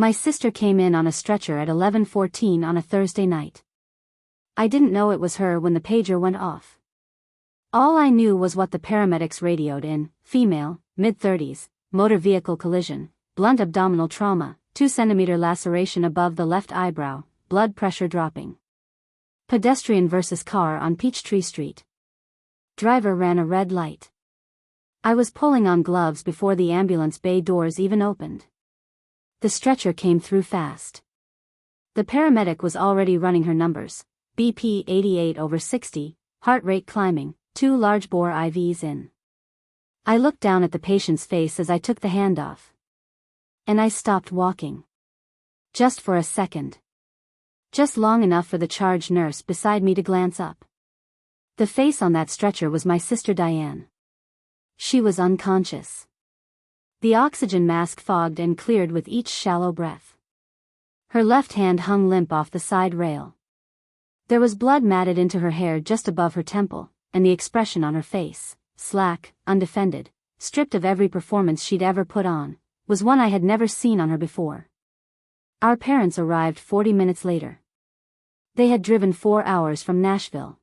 My sister came in on a stretcher at 11:14 on a Thursday night. I didn't know it was her when the pager went off. All I knew was what the paramedics radioed in: female, mid-30s, motor vehicle collision, blunt abdominal trauma, 2-centimeter laceration above the left eyebrow, blood pressure dropping. Pedestrian versus car on Peachtree Street. Driver ran a red light. I was pulling on gloves before the ambulance bay doors even opened. The stretcher came through fast. The paramedic was already running her numbers: BP 88/60, heart rate climbing, 2 large bore IVs in. I looked down at the patient's face as I took the handoff. And I stopped walking. Just for a second. Just long enough for the charge nurse beside me to glance up. The face on that stretcher was my sister Diane. She was unconscious. The oxygen mask fogged and cleared with each shallow breath. Her left hand hung limp off the side rail. There was blood matted into her hair just above her temple, and the expression on her face, slack, undefended, stripped of every performance she'd ever put on, was one I had never seen on her before. Our parents arrived 40 minutes later. They had driven 4 hours from Nashville.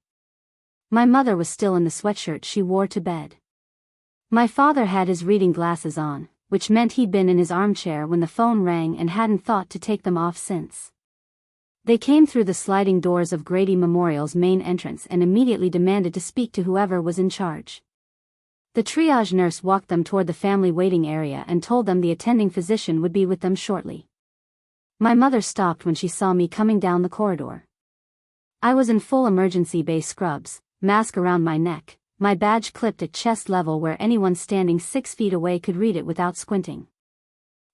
My mother was still in the sweatshirt she wore to bed. My father had his reading glasses on, which meant he'd been in his armchair when the phone rang and hadn't thought to take them off since. They came through the sliding doors of Grady Memorial's main entrance and immediately demanded to speak to whoever was in charge. The triage nurse walked them toward the family waiting area and told them the attending physician would be with them shortly. My mother stopped when she saw me coming down the corridor. I was in full emergency bay scrubs, mask around my neck, my badge clipped at chest level where anyone standing 6 feet away could read it without squinting.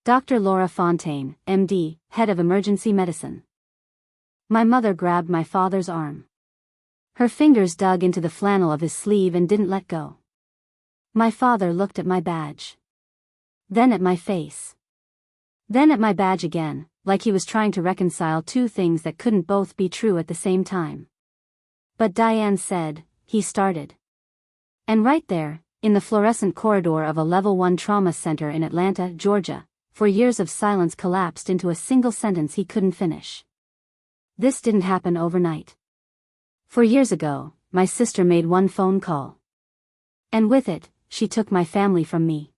Dr. Laura Fontaine, MD, head of emergency medicine. My mother grabbed my father's arm. Her fingers dug into the flannel of his sleeve and didn't let go. My father looked at my badge. Then at my face. Then at my badge again, like he was trying to reconcile two things that couldn't both be true at the same time. But Diane said, he started. And right there, in the fluorescent corridor of a Level 1 trauma center in Atlanta, Georgia, 4 years of silence collapsed into a single sentence he couldn't finish. This didn't happen overnight. 4 years ago, my sister made one phone call. And with it, she took my family from me.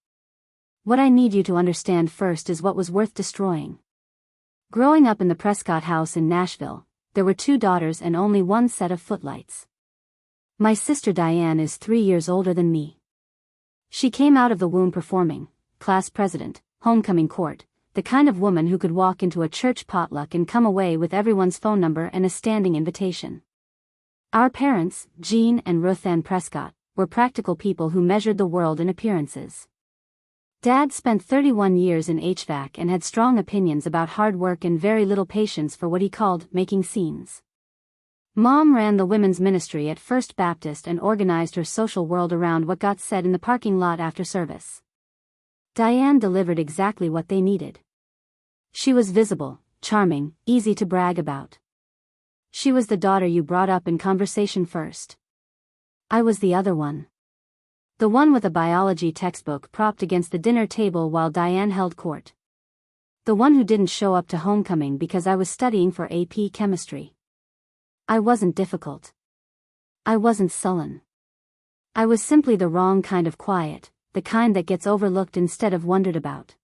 What I need you to understand first is what was worth destroying. Growing up in the Prescott house in Nashville, there were 2 daughters and only one set of footlights. My sister Diane is 3 years older than me. She came out of the womb performing, class president, homecoming court, the kind of woman who could walk into a church potluck and come away with everyone's phone number and a standing invitation. Our parents, Jean and Ruth Ann Prescott, were practical people who measured the world in appearances. Dad spent 31 years in HVAC and had strong opinions about hard work and very little patience for what he called making scenes. Mom ran the women's ministry at First Baptist and organized her social world around what got said in the parking lot after service. Diane delivered exactly what they needed. She was visible, charming, easy to brag about. She was the daughter you brought up in conversation first. I was the other one. The one with a biology textbook propped against the dinner table while Diane held court. The one who didn't show up to homecoming because I was studying for AP chemistry. I wasn't difficult. I wasn't sullen. I was simply the wrong kind of quiet, the kind that gets overlooked instead of wondered about.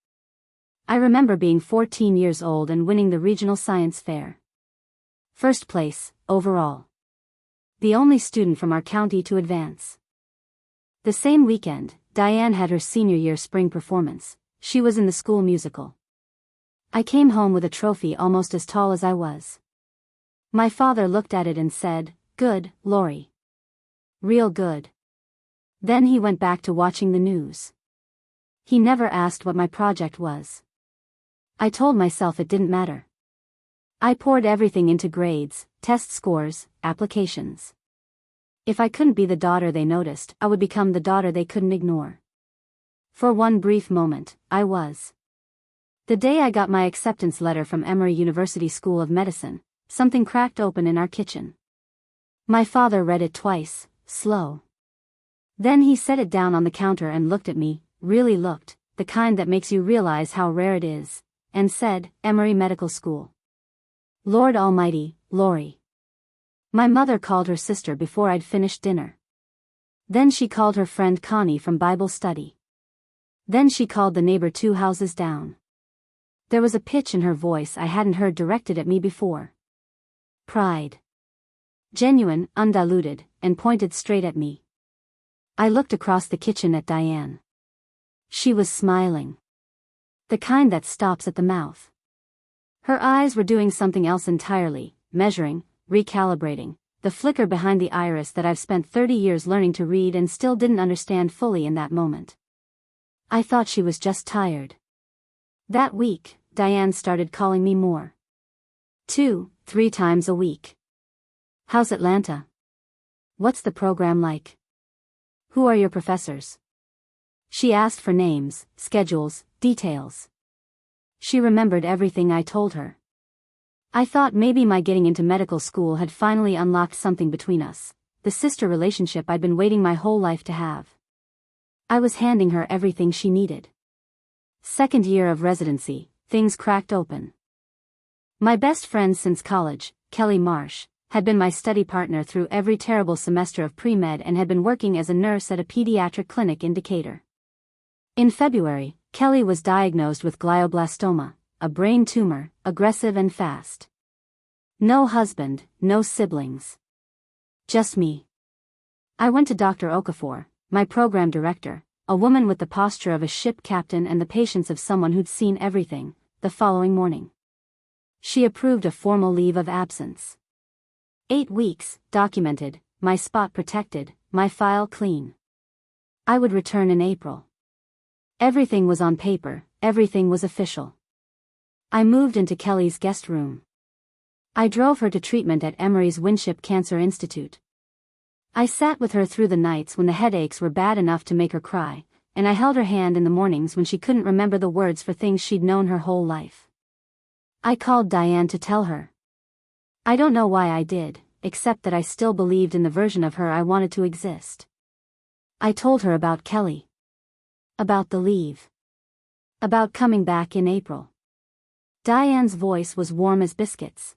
I remember being 14 years old and winning the regional science fair. First place, overall. The only student from our county to advance. The same weekend, Diane had her senior year spring performance. She was in the school musical. I came home with a trophy almost as tall as I was. My father looked at it and said, "Good, Lori. Real good." Then he went back to watching the news. He never asked what my project was. I told myself it didn't matter. I poured everything into grades, test scores, applications. If I couldn't be the daughter they noticed, I would become the daughter they couldn't ignore. For one brief moment, I was. The day I got my acceptance letter from Emory University School of Medicine, something cracked open in our kitchen. My father read it twice, slow. Then he set it down on the counter and looked at me, really looked, the kind that makes you realize how rare it is, and said, Emory Medical School. Lord Almighty, Lori. My mother called her sister before I'd finished dinner. Then she called her friend Connie from Bible study. Then she called the neighbor 2 houses down. There was a pitch in her voice I hadn't heard directed at me before. Pride. Genuine, undiluted, and pointed straight at me. I looked across the kitchen at Diane. She was smiling. The kind that stops at the mouth. Her eyes were doing something else entirely, measuring, recalibrating, the flicker behind the iris that I've spent 30 years learning to read and still didn't understand fully in that moment. I thought she was just tired. That week, Diane started calling me more. 2, 3 times a week. How's Atlanta? What's the program like? Who are your professors? She asked for names, schedules, details. She remembered everything I told her. I thought maybe my getting into medical school had finally unlocked something between us, the sister relationship I'd been waiting my whole life to have. I was handing her everything she needed. Second year of residency, things cracked open. My best friend since college, Kelly Marsh, had been my study partner through every terrible semester of pre-med and had been working as a nurse at a pediatric clinic in Decatur. In February, Kelly was diagnosed with glioblastoma, a brain tumor, aggressive and fast. No husband, no siblings. Just me. I went to Dr. Okafor, my program director, a woman with the posture of a ship captain and the patience of someone who'd seen everything, the following morning. She approved a formal leave of absence. 8 weeks, documented, my spot protected, my file clean. I would return in April. Everything was on paper, everything was official. I moved into Kelly's guest room. I drove her to treatment at Emory's Winship Cancer Institute. I sat with her through the nights when the headaches were bad enough to make her cry, and I held her hand in the mornings when she couldn't remember the words for things she'd known her whole life. I called Diane to tell her. I don't know why I did, except that I still believed in the version of her I wanted to exist. I told her about Kelly. About the leave. About coming back in April. Diane's voice was warm as biscuits.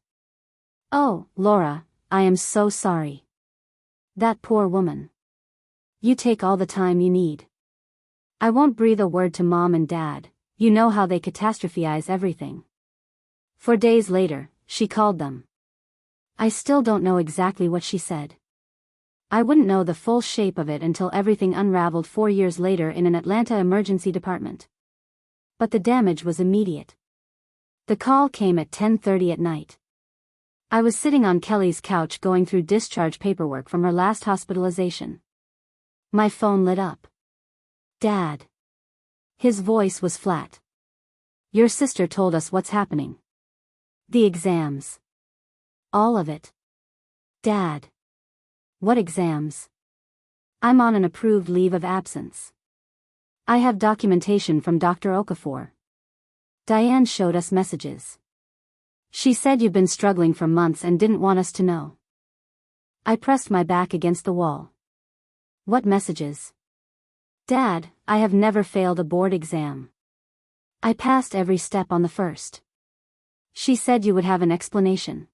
Oh, Laura, I am so sorry. That poor woman. You take all the time you need. I won't breathe a word to Mom and Dad, you know how they catastrophize everything. 4 days later, she called them. I still don't know exactly what she said. I wouldn't know the full shape of it until everything unraveled 4 years later in an Atlanta emergency department. But the damage was immediate. The call came at 10:30 at night. I was sitting on Kelly's couch going through discharge paperwork from her last hospitalization. My phone lit up. Dad. His voice was flat. Your sister told us what's happening. The exams. All of it. Dad. What exams? I'm on an approved leave of absence. I have documentation from Dr. Okafor. Diane showed us messages. She said you've been struggling for months and didn't want us to know. I pressed my back against the wall. What messages? Dad, I have never failed a board exam. I passed every step on the first. She said you would have an explanation.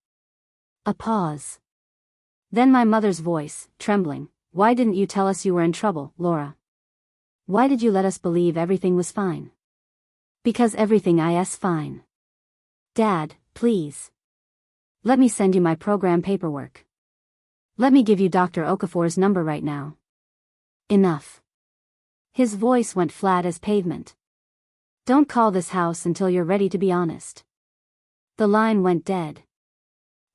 A pause. Then my mother's voice, trembling, why didn't you tell us you were in trouble, Laura? Why did you let us believe everything was fine? Because everything is fine. Dad, please. Let me send you my program paperwork. Let me give you Dr. Okafor's number right now. Enough. His voice went flat as pavement. Don't call this house until you're ready to be honest. The line went dead.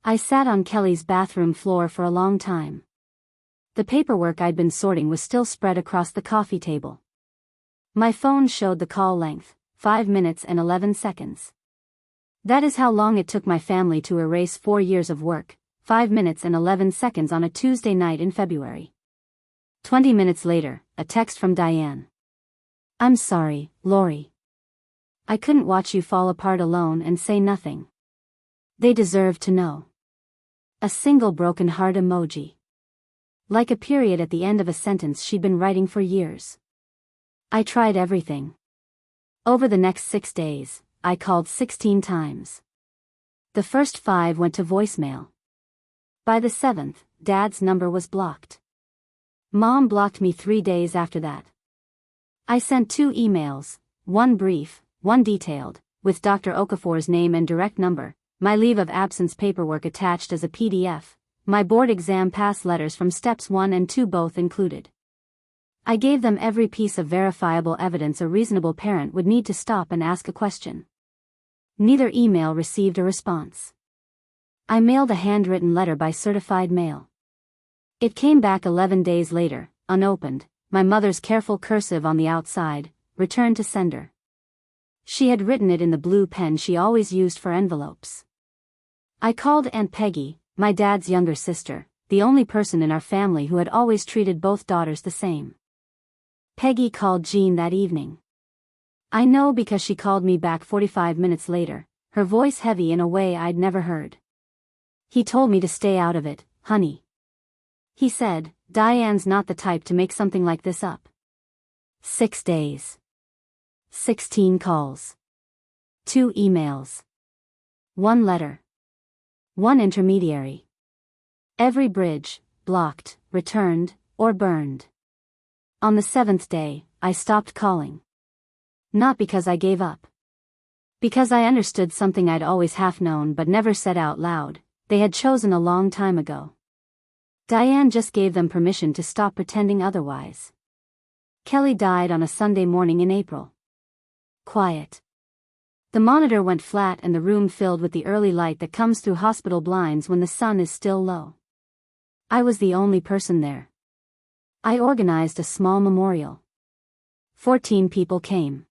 I sat on Kelly's bathroom floor for a long time. The paperwork I'd been sorting was still spread across the coffee table. My phone showed the call length, 5 minutes and 11 seconds. That is how long it took my family to erase 4 years of work, 5 minutes and 11 seconds on a Tuesday night in February. 20 minutes later, a text from Diane. I'm sorry, Lori. I couldn't watch you fall apart alone and say nothing. They deserve to know. A single broken heart emoji. Like a period at the end of a sentence she'd been writing for years. I tried everything. Over the next 6 days, I called 16 times. The first 5 went to voicemail. By the 7th, Dad's number was blocked. Mom blocked me 3 days after that. I sent 2 emails, one brief, one detailed, with Dr. Okafor's name and direct number, my leave of absence paperwork attached as a PDF, my board exam pass letters from steps 1 and 2 both included. I gave them every piece of verifiable evidence a reasonable parent would need to stop and ask a question. Neither email received a response. I mailed a handwritten letter by certified mail. It came back 11 days later, unopened, my mother's careful cursive on the outside, returned to sender. She had written it in the blue pen she always used for envelopes. I called Aunt Peggy, my dad's younger sister, the only person in our family who had always treated both daughters the same. Peggy called Jean that evening. I know because she called me back 45 minutes later, her voice heavy in a way I'd never heard. He told me to stay out of it, honey. He said, Diane's not the type to make something like this up. 6 days. 16 calls. 2 emails. 1 letter. 1 intermediary. Every bridge, blocked, returned, or burned. On the 7th day, I stopped calling. Not because I gave up. Because I understood something I'd always half known but never said out loud, they had chosen a long time ago. Diane just gave them permission to stop pretending otherwise. Kelly died on a Sunday morning in April. Quiet. The monitor went flat and the room filled with the early light that comes through hospital blinds when the sun is still low. I was the only person there. I organized a small memorial. 14 people came.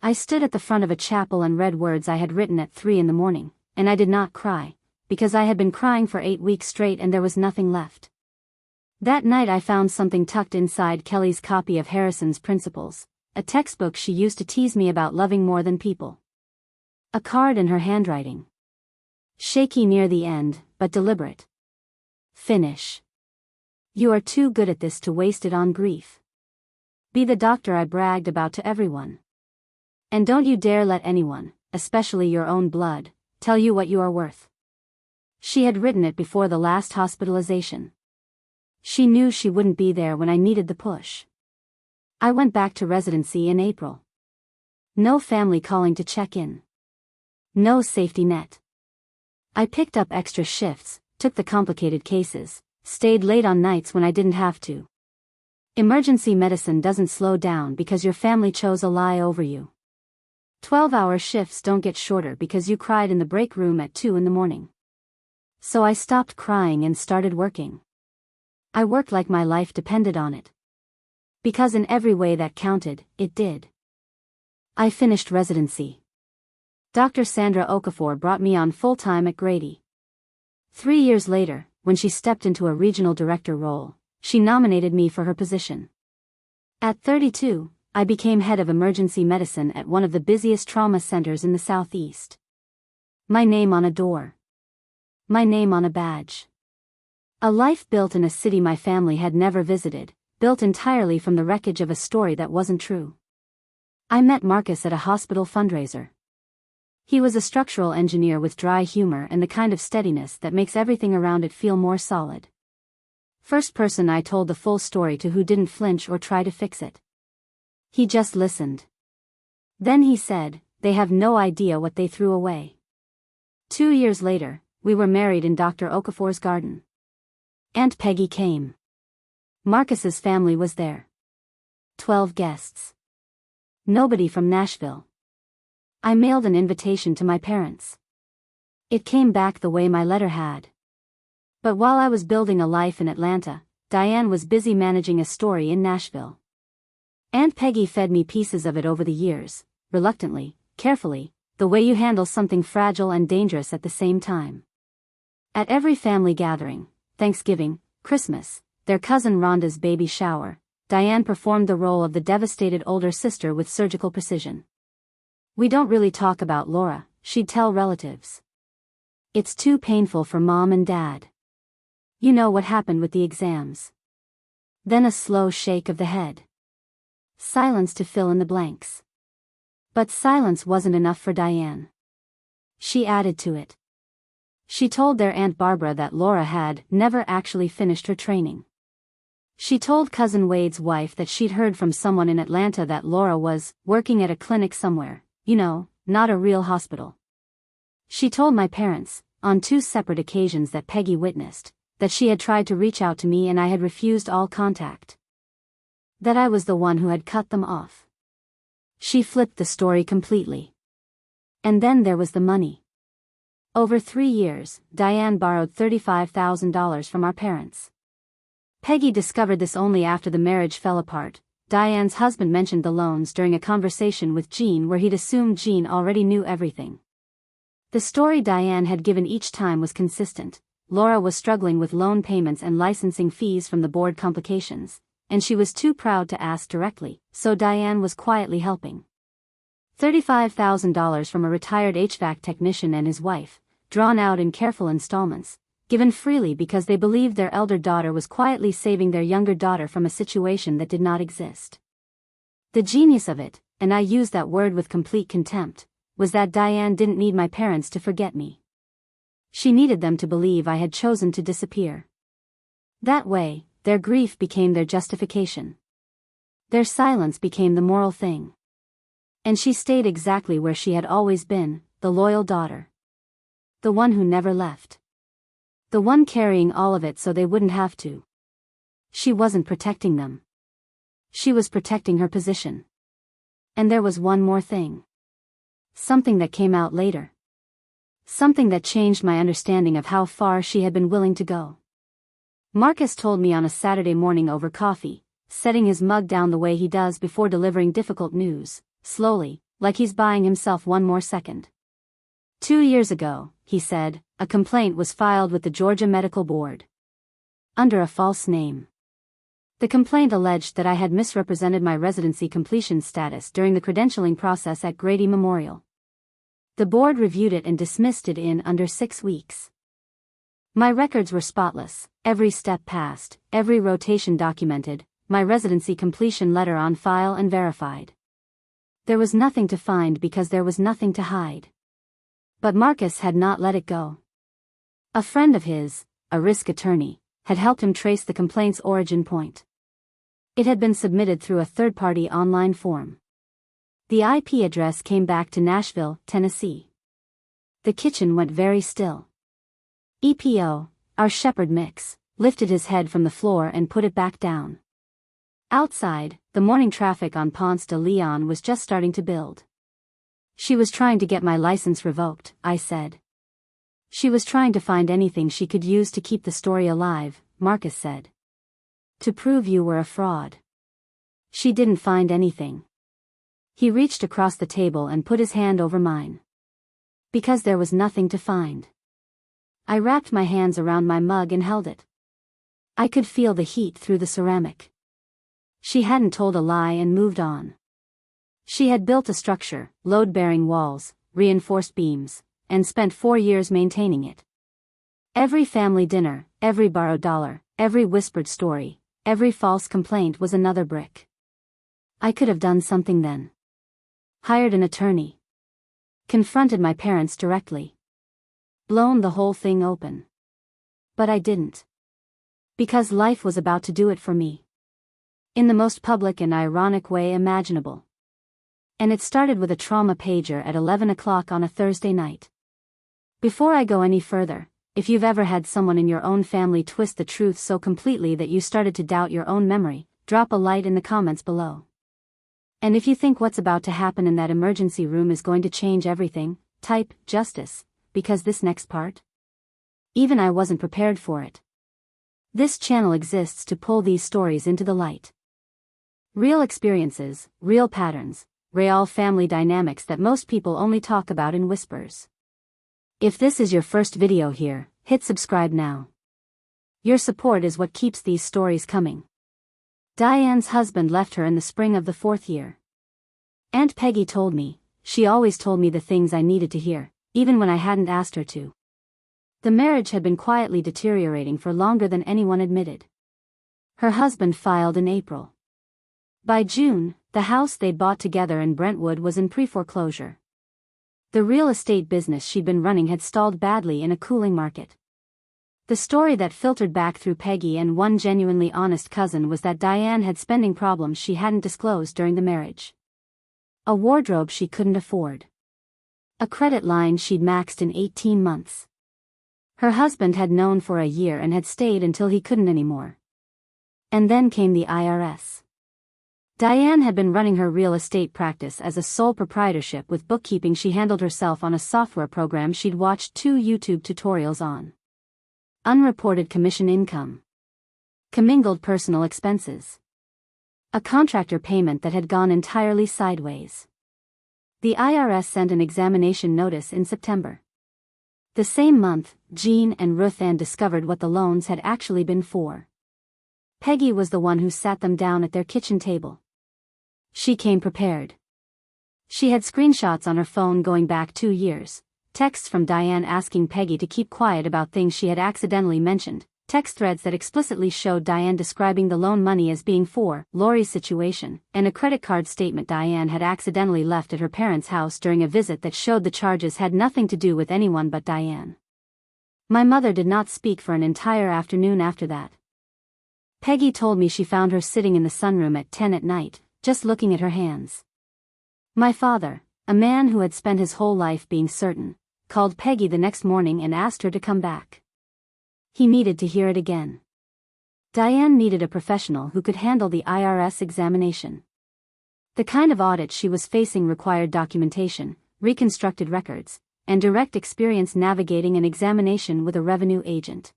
I stood at the front of a chapel and read words I had written at 3 in the morning, and I did not cry, because I had been crying for 8 weeks straight and there was nothing left. That night I found something tucked inside Kelly's copy of Harrison's Principles, a textbook she used to tease me about loving more than people. A card in her handwriting. Shaky near the end, but deliberate. Finish. You are too good at this to waste it on grief. Be the doctor I bragged about to everyone. And don't you dare let anyone, especially your own blood, tell you what you are worth. She had written it before the last hospitalization. She knew she wouldn't be there when I needed the push. I went back to residency in April. No family calling to check in. No safety net. I picked up extra shifts, took the complicated cases, stayed late on nights when I didn't have to. Emergency medicine doesn't slow down because your family chose a lie over you. 12-hour shifts don't get shorter because you cried in the break room at 2 in the morning. So I stopped crying and started working. I worked like my life depended on it. Because in every way that counted, it did. I finished residency. Dr. Sandra Okafor brought me on full-time at Grady. 3 years later, when she stepped into a regional director role, she nominated me for her position. At 32, I became head of emergency medicine at one of the busiest trauma centers in the Southeast. My name on a door. My name on a badge. A life built in a city my family had never visited, built entirely from the wreckage of a story that wasn't true. I met Marcus at a hospital fundraiser. He was a structural engineer with dry humor and the kind of steadiness that makes everything around it feel more solid. First person I told the full story to who didn't flinch or try to fix it. He just listened. Then he said, they have no idea what they threw away. 2 years later, we were married in Dr. Okafor's garden. Aunt Peggy came. Marcus's family was there. 12 guests. Nobody from Nashville. I mailed an invitation to my parents. It came back the way my letter had. But while I was building a life in Atlanta, Diane was busy managing a story in Nashville. Aunt Peggy fed me pieces of it over the years, reluctantly, carefully, the way you handle something fragile and dangerous at the same time. At every family gathering, Thanksgiving, Christmas, their cousin Rhonda's baby shower, Diane performed the role of the devastated older sister with surgical precision. We don't really talk about Laura, she'd tell relatives. It's too painful for Mom and Dad. You know what happened with the exams. Then a slow shake of the head. Silence to fill in the blanks. But silence wasn't enough for Diane. She added to it. She told their Aunt Barbara that Laura had never actually finished her training. She told Cousin Wade's wife that she'd heard from someone in Atlanta that Laura was working at a clinic somewhere, not a real hospital. She told my parents, on 2 separate occasions that Peggy witnessed, that she had tried to reach out to me and I had refused all contact. That I was the one who had cut them off. She flipped the story completely. And then there was the money. Over 3 years, Diane borrowed $35,000 from our parents. Peggy discovered this only after the marriage fell apart. Diane's husband mentioned the loans during a conversation with Jean where he'd assumed Jean already knew everything. The story Diane had given each time was consistent. Laura was struggling with loan payments and licensing fees from the board complications, and she was too proud to ask directly, so Diane was quietly helping. $35,000 from a retired HVAC technician and his wife, drawn out in careful installments, given freely because they believed their elder daughter was quietly saving their younger daughter from a situation that did not exist. The genius of it, and I use that word with complete contempt, was that Diane didn't need my parents to forget me. She needed them to believe I had chosen to disappear. That way, their grief became their justification. Their silence became the moral thing. And she stayed exactly where she had always been, the loyal daughter. The one who never left. The one carrying all of it so they wouldn't have to. She wasn't protecting them. She was protecting her position. And there was one more thing. Something that came out later. Something that changed my understanding of how far she had been willing to go. Marcus told me on a Saturday morning over coffee, setting his mug down the way he does before delivering difficult news, slowly, like he's buying himself one more second. 2 years ago, he said, a complaint was filed with the Georgia Medical Board. Under a false name. The complaint alleged that I had misrepresented my residency completion status during the credentialing process at Grady Memorial. The board reviewed it and dismissed it in under 6 weeks. My records were spotless, every step passed, every rotation documented, my residency completion letter on file and verified. There was nothing to find because there was nothing to hide. But Marcus had not let it go. A friend of his, a risk attorney, had helped him trace the complaint's origin point. It had been submitted through a third-party online form. The IP address came back to Nashville, Tennessee. The kitchen went very still. EPO, our shepherd mix, lifted his head from the floor and put it back down. Outside, the morning traffic on Ponce de Leon was just starting to build. She was trying to get my license revoked, I said. She was trying to find anything she could use to keep the story alive, Marcus said. To prove you were a fraud. She didn't find anything. He reached across the table and put his hand over mine. Because there was nothing to find. I wrapped my hands around my mug and held it. I could feel the heat through the ceramic. She hadn't told a lie and moved on. She had built a structure, load-bearing walls, reinforced beams, and spent 4 years maintaining it. Every family dinner, every borrowed dollar, every whispered story, every false complaint was another brick. I could have done something then. Hired an attorney. Confronted my parents directly. Blown the whole thing open. But I didn't. Because life was about to do it for me. In the most public and ironic way imaginable. And it started with a trauma pager at 11 o'clock on a Thursday night. Before I go any further, if you've ever had someone in your own family twist the truth so completely that you started to doubt your own memory, drop a light in the comments below. And if you think what's about to happen in that emergency room is going to change everything, type justice, because this next part. Even I wasn't prepared for it. This channel exists to pull these stories into the light. Real experiences, real patterns, real family dynamics that most people only talk about in whispers. If this is your first video here, hit subscribe now. Your support is what keeps these stories coming. Diane's husband left her in the spring of the 4th year. Aunt Peggy told me, she always told me the things I needed to hear, even when I hadn't asked her to. The marriage had been quietly deteriorating for longer than anyone admitted. Her husband filed in April. By June, The house they'd bought together in Brentwood was in pre-foreclosure. The real estate business she'd been running had stalled badly in a cooling market. The story that filtered back through Peggy and one genuinely honest cousin was that Diane had spending problems she hadn't disclosed during the marriage. A wardrobe she couldn't afford. A credit line she'd maxed in 18 months. Her husband had known for a year and had stayed until he couldn't anymore. And then came the IRS. Diane had been running her real estate practice as a sole proprietorship with bookkeeping she handled herself on a software program she'd watched 2 YouTube tutorials on. Unreported commission income. Commingled personal expenses. A contractor payment that had gone entirely sideways. The IRS sent an examination notice in September. The same month, Jean and Ruth Ann discovered what the loans had actually been for. Peggy was the one who sat them down at their kitchen table. She came prepared. She had screenshots on her phone going back 2 years, texts from Diane asking Peggy to keep quiet about things she had accidentally mentioned, text threads that explicitly showed Diane describing the loan money as being for Lori's situation, and a credit card statement Diane had accidentally left at her parents' house during a visit that showed the charges had nothing to do with anyone but Diane. My mother did not speak for an entire afternoon after that. Peggy told me she found her sitting in the sunroom at 10 at night, just looking at her hands. My father, a man who had spent his whole life being certain, called Peggy the next morning and asked her to come back. He needed to hear it again. Diane needed a professional who could handle the IRS examination. The kind of audit she was facing required documentation, reconstructed records, and direct experience navigating an examination with a revenue agent.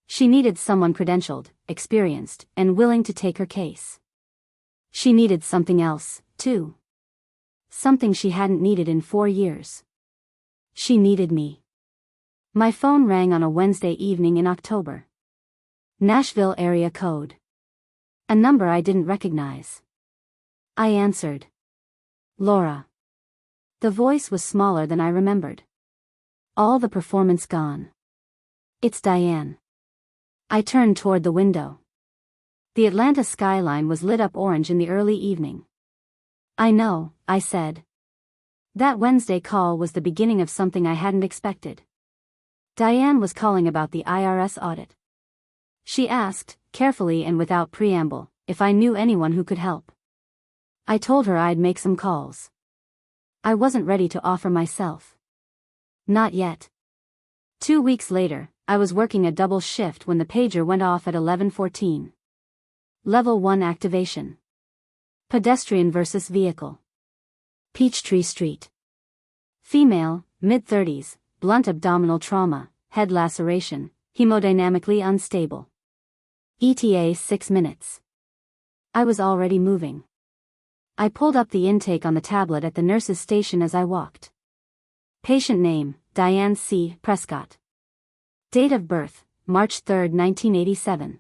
She needed someone credentialed, experienced, and willing to take her case. She needed something else, too. Something she hadn't needed in 4 years. She needed me. My phone rang on a Wednesday evening in October. Nashville area code. A number I didn't recognize. I answered. Laura. The voice was smaller than I remembered. All the performance gone. It's Diane. I turned toward the window. The Atlanta skyline was lit up orange in the early evening. I know, I said. That Wednesday call was the beginning of something I hadn't expected. Diane was calling about the IRS audit. She asked, carefully and without preamble, if I knew anyone who could help. I told her I'd make some calls. I wasn't ready to offer myself. Not yet. 2 weeks later, I was working a double shift when the pager went off at 11:14. Level 1 activation. Pedestrian versus vehicle. Peachtree Street. Female, mid-30s, blunt abdominal trauma, head laceration, hemodynamically unstable. ETA 6 minutes. I was already moving. I pulled up the intake on the tablet at the nurse's station as I walked. Patient name, Diane C. Prescott. Date of birth, March 3, 1987.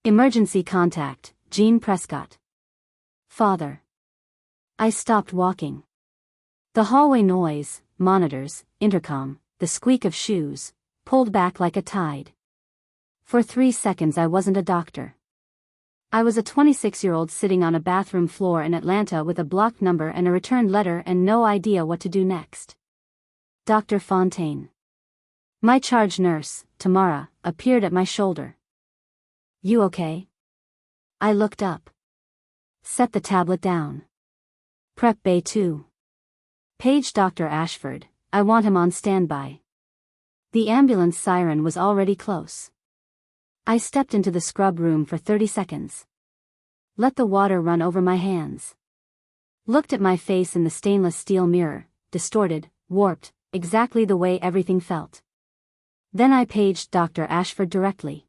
Emergency contact, Jean Prescott. Father. I stopped walking. The hallway noise, monitors, intercom, the squeak of shoes, pulled back like a tide. For 3 seconds I wasn't a doctor. I was a 26-year-old sitting on a bathroom floor in Atlanta with a blocked number and a returned letter and no idea what to do next. Dr. Fontaine. My charge nurse, Tamara, appeared at my shoulder. You okay? I looked up. Set the tablet down. Prep Bay 2. Page Dr. Ashford, I want him on standby. The ambulance siren was already close. I stepped into the scrub room for 30 seconds. Let the water run over my hands. Looked at my face in the stainless steel mirror, distorted, warped, exactly the way everything felt. Then I paged Dr. Ashford directly.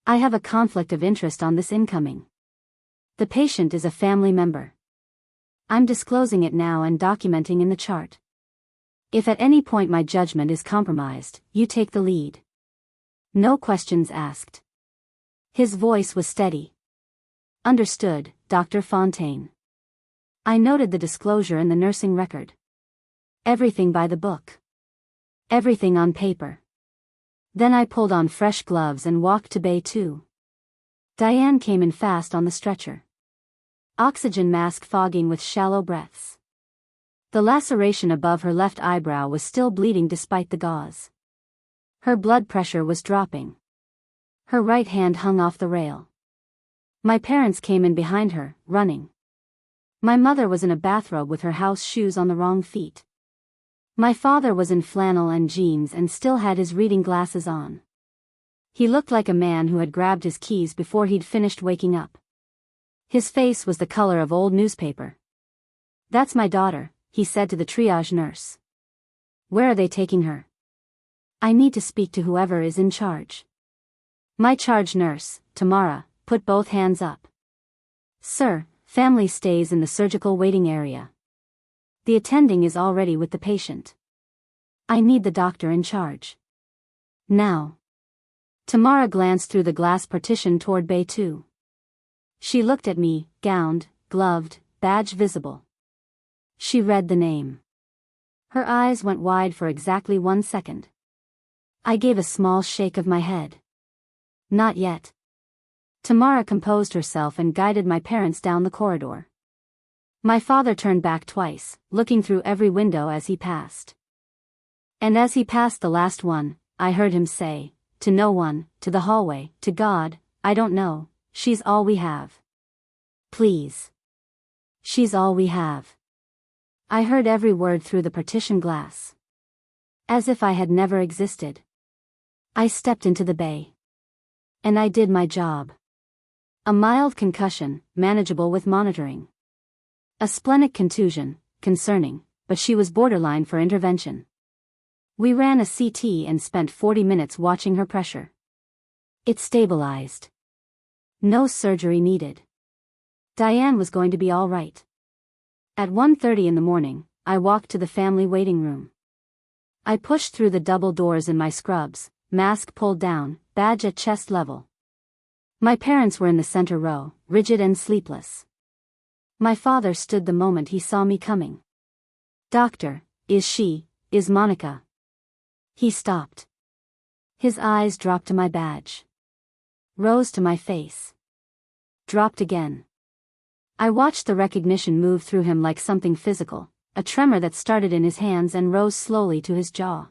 I have a conflict of interest on this incoming. The patient is a family member. I'm disclosing it now and documenting in the chart. If at any point my judgment is compromised, you take the lead. No questions asked. His voice was steady. Understood, Dr. Fontaine. I noted the disclosure in the nursing record. Everything by the book. Everything on paper. Then I pulled on fresh gloves and walked to Bay 2. Diane came in fast on the stretcher. oxygen mask fogging with shallow breaths. The laceration above her left eyebrow was still bleeding despite the gauze. Her blood pressure was dropping. Her right hand hung off the rail. My parents came in behind her, running. My mother was in a bathrobe with her house shoes on the wrong feet. My father was in flannel and jeans and still had his reading glasses on. He looked like a man who had grabbed his keys before he'd finished waking up. His face was the color of old newspaper. "That's my daughter," he said to the triage nurse. "Where are they taking her?" "I need to speak to whoever is in charge." My charge nurse, Tamara, put both hands up. "Sir, family stays in the surgical waiting area. The attending is already with the patient. I need the doctor in charge. Now." Tamara glanced through the glass partition toward Bay 2. She looked at me, gowned, gloved, badge visible. She read the name. Her eyes went wide for exactly 1 second. I gave a small shake of my head. "Not yet." Tamara composed herself and guided my parents down the corridor. My father turned back twice, looking through every window as he passed. And as he passed the last one, I heard him say, to no one, to the hallway, to God, "I don't know, she's all we have. Please. She's all we have." I heard every word through the partition glass. As if I had never existed. I stepped into the bay. And I did my job. A mild concussion, manageable with monitoring. A splenic contusion, concerning, but she was borderline for intervention. We ran a CT and spent 40 minutes watching her pressure. It stabilized. No surgery needed. Diane was going to be all right. At 1:30 in the morning, I walked to the family waiting room. I pushed through the double doors in my scrubs, mask pulled down, badge at chest level. My parents were in the center row, rigid and sleepless. My father stood the moment he saw me coming. "Doctor, is Monica?" He stopped. His eyes dropped to my badge. Rose to my face. Dropped again. I watched the recognition move through him like something physical, a tremor that started in his hands and rose slowly to his jaw.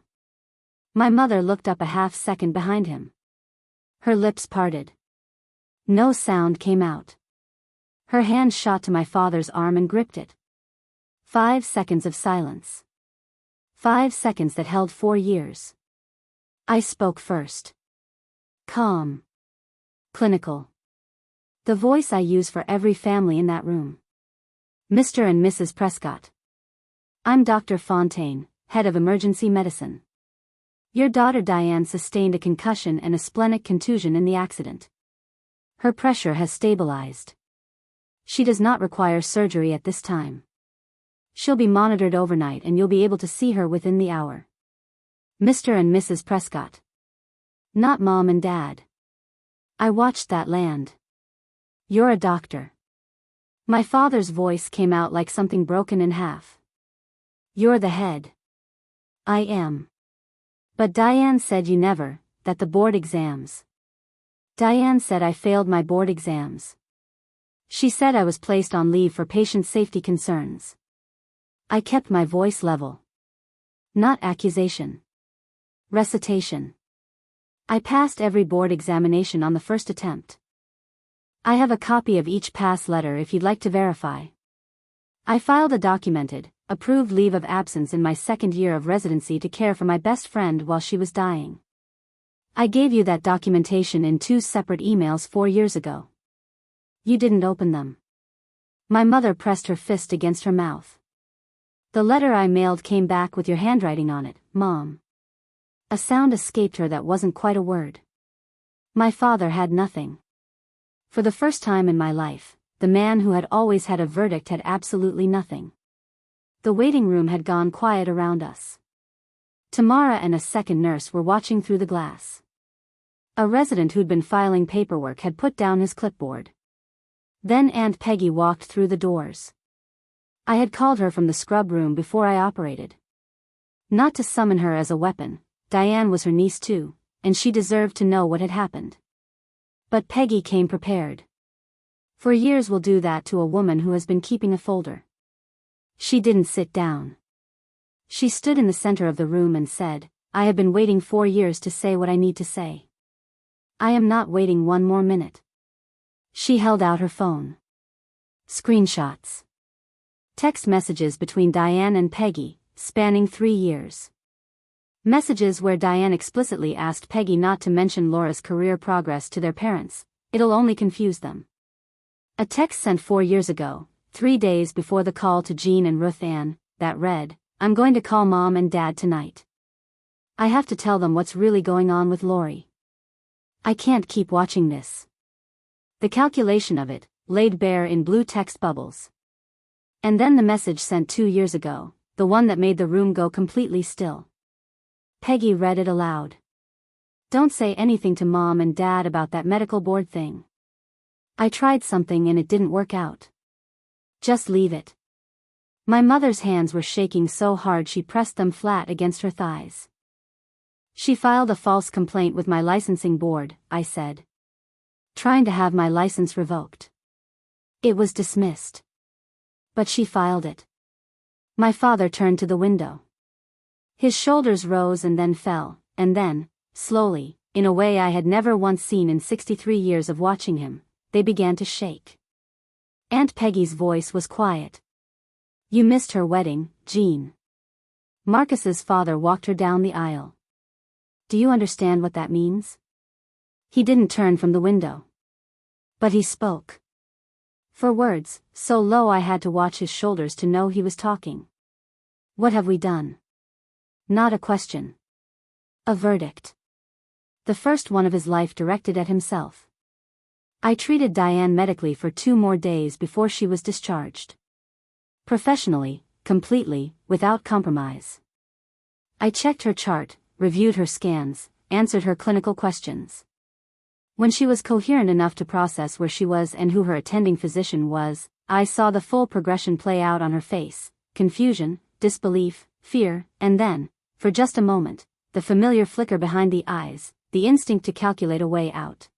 My mother looked up a half-second behind him. Her lips parted. No sound came out. Her hand shot to my father's arm and gripped it. 5 seconds of silence. 5 seconds that held 4 years. I spoke first. Calm. Clinical. The voice I use for every family in that room. "Mr. and Mrs. Prescott. I'm Dr. Fontaine, head of emergency medicine. Your daughter Diane sustained a concussion and a splenic contusion in the accident. Her pressure has stabilized. She does not require surgery at this time. She'll be monitored overnight and you'll be able to see her within the hour. Mr. and Mrs. Prescott. Not Mom and Dad." I watched that land. "You're a doctor." My father's voice came out like something broken in half. "You're the head." "I am. But Diane said you never, that the board exams." "Diane said I failed my board exams. She said I was placed on leave for patient safety concerns." I kept my voice level. Not accusation. Recitation. "I passed every board examination on the first attempt. I have a copy of each pass letter if you'd like to verify. I filed a documented, approved leave of absence in my second year of residency to care for my best friend while she was dying. I gave you that documentation in 2 separate emails 4 years ago. You didn't open them." My mother pressed her fist against her mouth. "The letter I mailed came back with your handwriting on it, Mom." A sound escaped her that wasn't quite a word. My father had nothing. For the first time in my life, the man who had always had a verdict had absolutely nothing. The waiting room had gone quiet around us. Tamara and a second nurse were watching through the glass. A resident who'd been filing paperwork had put down his clipboard. Then Aunt Peggy walked through the doors. I had called her from the scrub room before I operated. Not to summon her as a weapon, Diane was her niece too, and she deserved to know what had happened. But Peggy came prepared. For years we'll do that to a woman who has been keeping a folder. She didn't sit down. She stood in the center of the room and said, I have been waiting 4 years to say what I need to say. I am not waiting 1 more minute. She held out her phone. Screenshots. Text messages between Diane and Peggy, spanning 3 years. Messages where Diane explicitly asked Peggy not to mention Laura's career progress to their parents, it'll only confuse them. A text sent 4 years ago, 3 days before the call to Jean and Ruth Ann, that read, I'm going to call Mom and Dad tonight. I have to tell them what's really going on with Lori. I can't keep watching this. The calculation of it, laid bare in blue text bubbles. And then the message sent 2 years ago, the one that made the room go completely still. Peggy read it aloud. Don't say anything to Mom and Dad about that medical board thing. I tried something and it didn't work out. Just leave it. My mother's hands were shaking so hard she pressed them flat against her thighs. She filed a false complaint with my licensing board, I said. Trying to have my license revoked. It was dismissed. But she filed it. My father turned to the window. His shoulders rose and then fell, and then, slowly, in a way I had never once seen in 63 years of watching him, they began to shake. Aunt Peggy's voice was quiet. You missed her wedding, Jean. Marcus's father walked her down the aisle. Do you understand what that means? He didn't turn from the window. But he spoke. For words, so low I had to watch his shoulders to know he was talking. What have we done? Not a question. A verdict. The first one of his life directed at himself. I treated Diane medically for 2 more days before she was discharged. Professionally, completely, without compromise. I checked her chart, reviewed her scans, answered her clinical questions. When she was coherent enough to process where she was and who her attending physician was, I saw the full progression play out on her face, confusion, disbelief, fear, and then, for just a moment, the familiar flicker behind the eyes, the instinct to calculate a way out.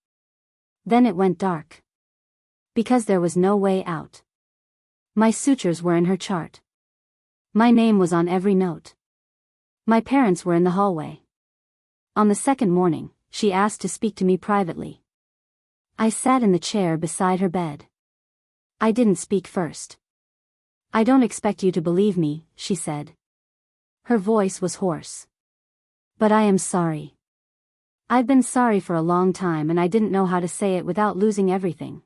Then it went dark. Because there was no way out. My sutures were in her chart. My name was on every note. My parents were in the hallway. On the second morning, she asked to speak to me privately. I sat in the chair beside her bed. I didn't speak first. I don't expect you to believe me, she said. Her voice was hoarse. But I am sorry. I've been sorry for a long time and I didn't know how to say it without losing everything.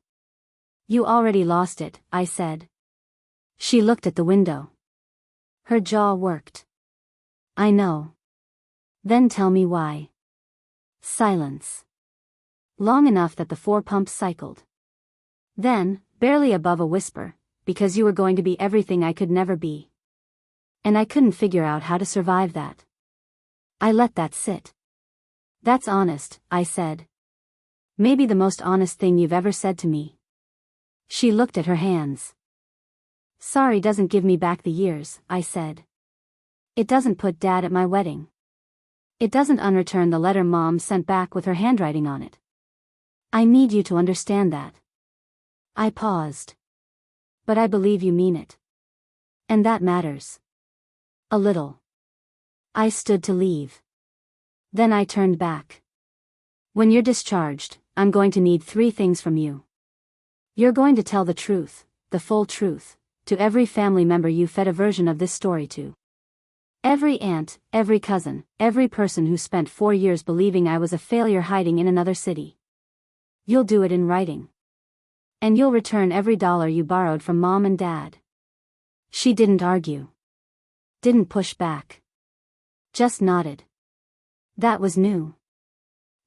You already lost it, I said. She looked at the window. Her jaw worked. I know. Then tell me why. Silence. Long enough that the 4 pumps cycled. Then, barely above a whisper, because you were going to be everything I could never be. And I couldn't figure out how to survive that. I let that sit. That's honest, I said. Maybe the most honest thing you've ever said to me. She looked at her hands. Sorry doesn't give me back the years, I said. It doesn't put Dad at my wedding. It doesn't unreturn the letter Mom sent back with her handwriting on it. I need you to understand that. I paused. But I believe you mean it. And that matters. A little. I stood to leave. Then I turned back. When you're discharged, I'm going to need 3 things from you. You're going to tell the truth, the full truth, to every family member you fed a version of this story to. Every aunt, every cousin, every person who spent 4 years believing I was a failure hiding in another city. You'll do it in writing. And you'll return every dollar you borrowed from Mom and Dad. She didn't argue. Didn't push back. Just nodded. That was new.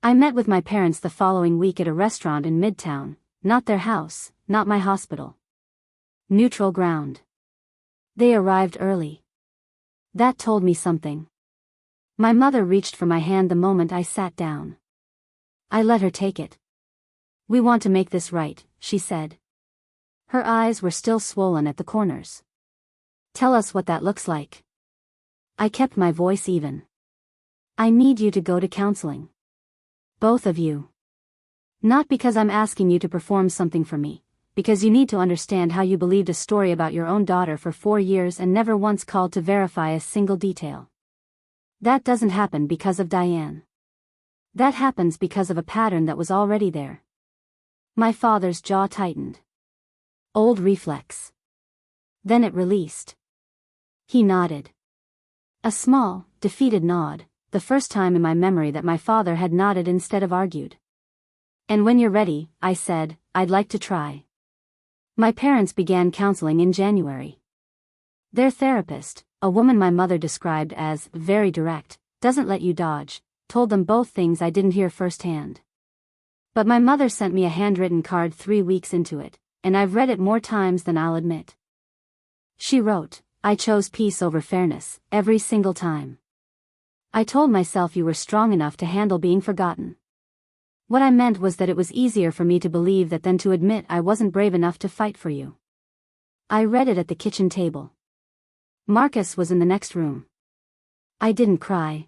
I met with my parents the following week at a restaurant in Midtown, not their house, not my hospital. Neutral ground. They arrived early. That told me something. My mother reached for my hand the moment I sat down. I let her take it. We want to make this right, she said. Her eyes were still swollen at the corners. Tell us what that looks like. I kept my voice even. I need you to go to counseling. Both of you. Not because I'm asking you to perform something for me, because you need to understand how you believed a story about your own daughter for 4 years and never once called to verify a single detail. That doesn't happen because of Diane. That happens because of a pattern that was already there. My father's jaw tightened. Old reflex. Then it released. He nodded. A small, defeated nod, the first time in my memory that my father had nodded instead of argued. And when you're ready, I said, I'd like to try. My parents began counseling in January. Their therapist, a woman my mother described as very direct, doesn't let you dodge, told them both things I didn't hear firsthand. But my mother sent me a handwritten card 3 weeks into it, and I've read it more times than I'll admit. She wrote, I chose peace over fairness, every single time. I told myself you were strong enough to handle being forgotten. What I meant was that it was easier for me to believe that than to admit I wasn't brave enough to fight for you. I read it at the kitchen table. Marcus was in the next room. I didn't cry.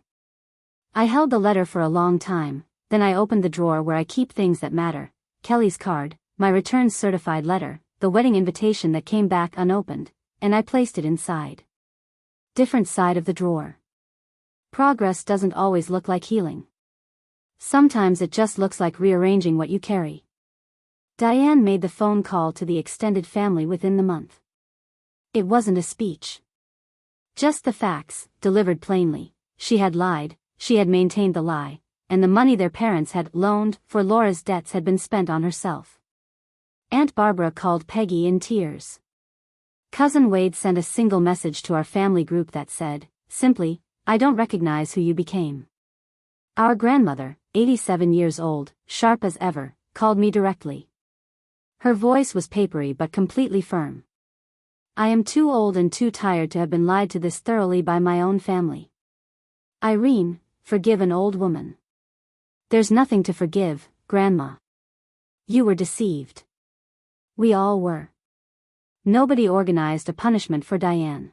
I held the letter for a long time, then I opened the drawer where I keep things that matter, Kelly's card, my return certified letter, the wedding invitation that came back unopened, and I placed it inside. Different side of the drawer. Progress doesn't always look like healing. Sometimes it just looks like rearranging what you carry. Diane made the phone call to the extended family within the month. It wasn't a speech. Just the facts, delivered plainly. She had lied, she had maintained the lie, and the money their parents had loaned for Laura's debts had been spent on herself. Aunt Barbara called Peggy in tears. Cousin Wade sent a single message to our family group that said, simply, I don't recognize who you became. Our grandmother, 87 years old, sharp as ever, called me directly. Her voice was papery but completely firm. I am too old and too tired to have been lied to this thoroughly by my own family. Irene, forgive an old woman. There's nothing to forgive, Grandma. You were deceived. We all were. Nobody organized a punishment for Diane.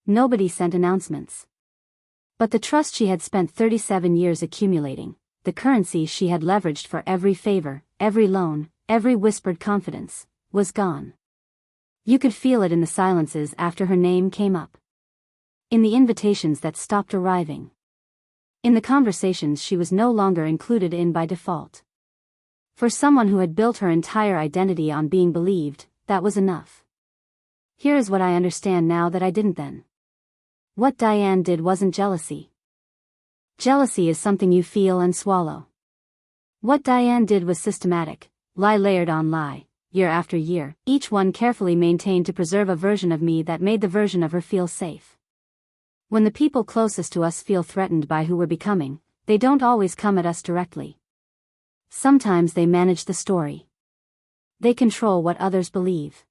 Nobody sent announcements. But the trust she had spent 37 years accumulating, the currency she had leveraged for every favor, every loan, every whispered confidence, was gone. You could feel it in the silences after her name came up. In the invitations that stopped arriving. In the conversations she was no longer included in by default. For someone who had built her entire identity on being believed, that was enough. Here is what I understand now that I didn't then. What Diane did wasn't jealousy. Jealousy is something you feel and swallow. What Diane did was systematic, lie layered on lie, year after year, each one carefully maintained to preserve a version of me that made the version of her feel safe. When the people closest to us feel threatened by who we're becoming, they don't always come at us directly. Sometimes they manage the story. They control what others believe.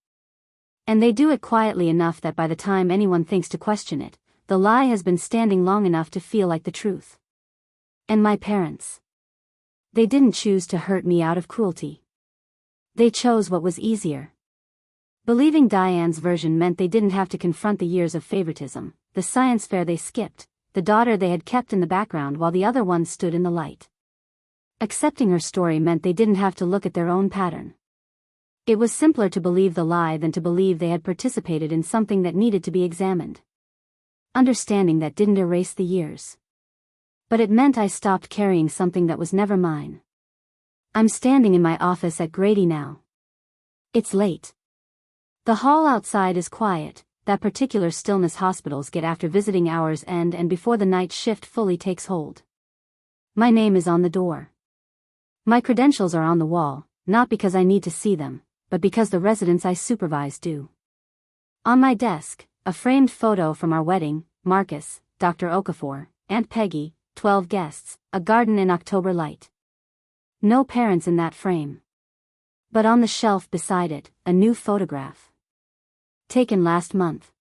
And they do it quietly enough that by the time anyone thinks to question it, the lie has been standing long enough to feel like the truth. And my parents. They didn't choose to hurt me out of cruelty. They chose what was easier. Believing Diane's version meant they didn't have to confront the years of favoritism, the science fair they skipped, the daughter they had kept in the background while the other one stood in the light. Accepting her story meant they didn't have to look at their own pattern. It was simpler to believe the lie than to believe they had participated in something that needed to be examined. Understanding that didn't erase the years. But it meant I stopped carrying something that was never mine. I'm standing in my office at Grady now. It's late. The hall outside is quiet, that particular stillness hospitals get after visiting hours end and before the night shift fully takes hold. My name is on the door. My credentials are on the wall, not because I need to see them, but because the residents I supervise do. On my desk, a framed photo from our wedding, Marcus, Dr. Okafor, Aunt Peggy, 12 guests, a garden in October light. No parents in that frame. But on the shelf beside it, a new photograph. Taken last month.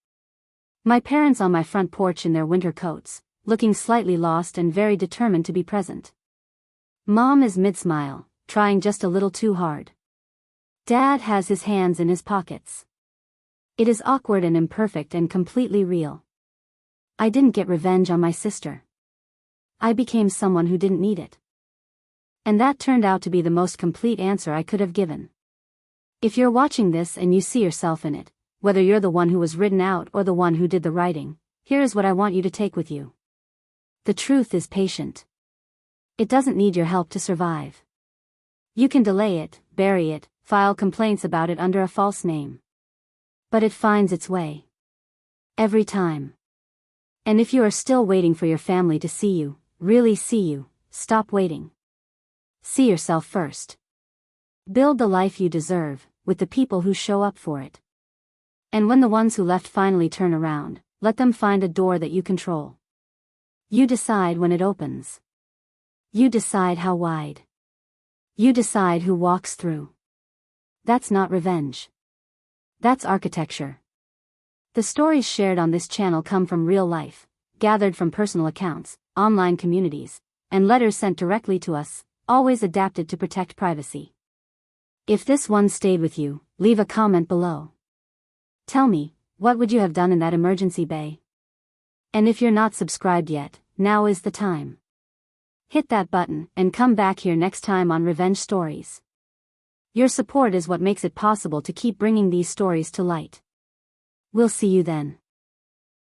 My parents on my front porch in their winter coats, looking slightly lost and very determined to be present. Mom is mid-smile, trying just a little too hard. Dad has his hands in his pockets. It is awkward and imperfect and completely real. I didn't get revenge on my sister. I became someone who didn't need it. And that turned out to be the most complete answer I could have given. If you're watching this and you see yourself in it, whether you're the one who was written out or the one who did the writing, here is what I want you to take with you. The truth is patient. It doesn't need your help to survive. You can delay it, bury it, file complaints about it under a false name. But it finds its way. Every time. And if you are still waiting for your family to see you, really see you, stop waiting. See yourself first. Build the life you deserve, with the people who show up for it. And when the ones who left finally turn around, let them find a door that you control. You decide when it opens. You decide how wide. You decide who walks through. That's not revenge. That's architecture. The stories shared on this channel come from real life, gathered from personal accounts, online communities, and letters sent directly to us, always adapted to protect privacy. If this one stayed with you, leave a comment below. Tell me, what would you have done in that emergency bay? And if you're not subscribed yet, now is the time. Hit that button and come back here next time on Revenge Stories. Your support is what makes it possible to keep bringing these stories to light. We'll see you then.